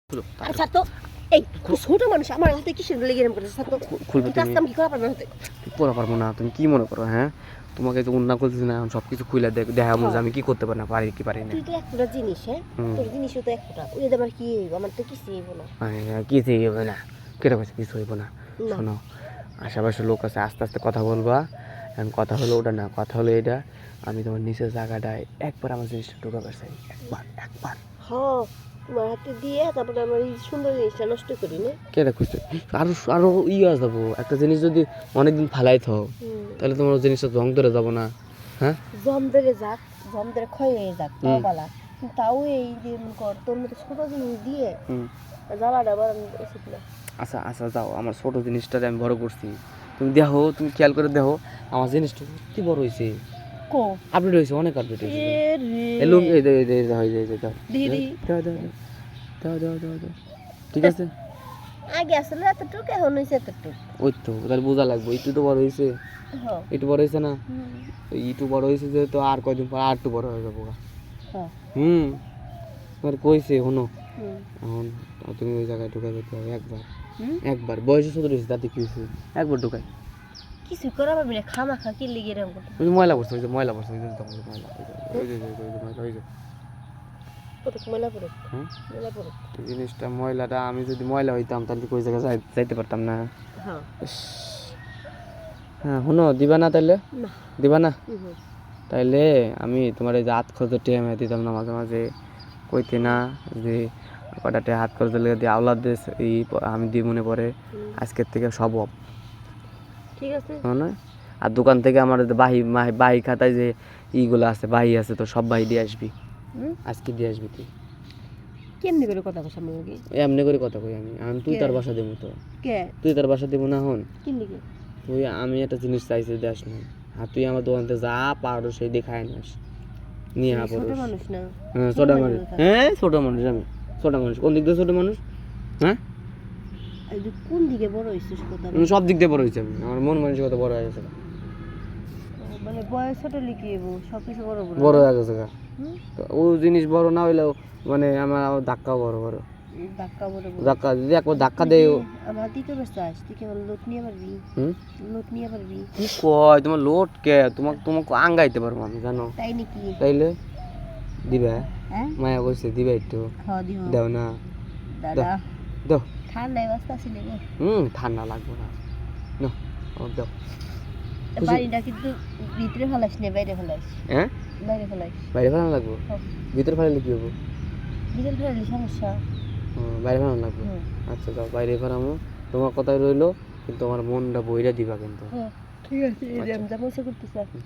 আচ্ছা তো এই ছোট মানুষ আমার হাতে কিসের লেগে এরকম করতেছ তো খুলবে তুমি কাজটা আমি কি করা পারবো না পড়া পারবো না তুমি কি মনে করো হ্যাঁ তোমাকে তো উন্না করতেছি না সব কিছু খুলে দেখাবো যে আমি কি করতে পারি না পারি কি পারি না তুই তো একটা জিনিস হ্যাঁ তোর জিনিসও তো একটা ওই আমার কি হইব আমার তো কিছু হইব না কিছু হইব না কেটে পাচ্ছে কিছু হইব না শোনো আশেপাশে লোক আছে আস্তে আস্তে কথা বলবা এখন কথা হলো ওটা না কথা হলো এটা আমি তোমার নিচের জায়গাটায় একবার আমার জিনিসটা ঢোকা পারছি একবার হ্যাঁ তোমার হাতে দিয়ে তারপরে আমার এই সুন্দর জিনিসটা নষ্ট করি না কেটে খুঁজতে আরো আস যাবো একটা জিনিস যদি অনেকদিন ফালাই থাও তাহলে তোমার জিনিসটা জং ধরে যাবো না হ্যাঁ জম ধরে যাক জম ধরে ক্ষয় হয়ে যাক তাও বালা তাও এই যে কর তোর মতো ছোট জিনিস দিয়ে জ্বালাটা বাড়ানো উচিত না আচ্ছা আচ্ছা যাও আমার ছোট জিনিসটা আমি বড় করছি তুমি দেখো তুমি খেয়াল করে দেখো আমার জিনিসটা কি বড় হয়েছে কো আপডেট হয়েছে অনেক আপডেট হয়েছে ঠিক আছে আগে আসলে এতটুকু এখন হয়েছে এতটুকু ওই তো তাহলে বোঝা লাগবে একটু তো বড় হয়েছে একটু বড় হয়েছে না একটু বড় হয়েছে যে তো আর কয়দিন পর আর একটু বড় হয়ে যাবো তোমার কইছে শোনো এখন তুমি ওই জায়গায় ঢুকাই যেতে হবে একবার বয়সে ছোট রয়েছে তাতে কি হয়েছে একবার ঢুকাই কিছু করা পারবি না খামাখা কি লেগে এরকম ওই যে ময়লা পড়ছে ওই যে ময়লা পড়ছে ওই যে ময়লা ওই যে জিনিসটা ময়লাটা আমি যদি ময়লা হইতাম তাহলে ওই জায়গায় যাইতে পারতাম না হ্যাঁ শোনো দিবা না তাইলে দিবা না তাইলে আমি তোমার এই যে হাত খরচের টেমে দিতাম না মাঝে মাঝে কইতে না যে কটাতে হাত খরচের লেগে দিয়ে আওলাদ দেশ এই আমি দিই মনে পড়ে আজকের থেকে সব ঠিক আছে না আর দোকান থেকে আমার বাহি খাতায় যে ইগুলো আছে বাহি আছে তো সব বাহি দিয়ে আসবি আজকে দিয়ে আসবি তুই কেমনি করে কথা কইছ আমি কি এমনি করে কথা কই আমি তুই তার বাসা দেবো তো কে তুই তার বাসা দেবো না হন কি লিখে তুই আমি একটা জিনিস চাইছি দেখ না আর তুই আমার দোকানতে যা পারো সেই দেখায় নাস নিয়ে ছোট মানুষ না হ্যাঁ ছোট মানুষ হ্যাঁ ছোট মানুষ আমি ছোট মানুষ কোন দিক দিয়ে ছোট মানুষ হ্যাঁ এই যে কোন দিকে বড় হইছিস কথা সব দিক দিয়ে বড় হয়েছে আমি আমার মন মানসিকতা বড় হয়ে গেছে মানে বয়স ছোট লিখিয়ে সব কিছু বড় বড় হয়ে গেছে ও জিনিস বড় না হইলেও মানে আমার ধাক্কাও বড় বড় ধাক্কা যদি একবার ধাক্কা দেয় আমার দিকে ব্যস্ত আস তুই কেমন লোট নিয়ে পারবি লোট নিয়ে পারবি কি কয় তোমার লোট কে তোমাকে আঙ্গাইতে পারবো আমি জানো তাই নাকি তাইলে দিবে হ্যাঁ মায়া বলছে দিবে একটু দাও না দাদা দাও ঠান্ডায় বাস্তা ছিল ঠান্ডা লাগবে না না দাও বাড়িটা কিন্তু ভিতরে ফেলাস না বাইরে ফেলাস হ্যাঁ বাইরে ফেলানো লাগবো ভিতরে ফেলালে কি হবো ভিতরে ফেলালে সমস্যা বাইরে ফেলানো লাগবে আচ্ছা যাও বাইরে ফেলামো তোমার কথাই রইলো কিন্তু আমার মনটা বইরা দিবা কিন্তু ঠিক আছে আমি যা পয়সা করতেছি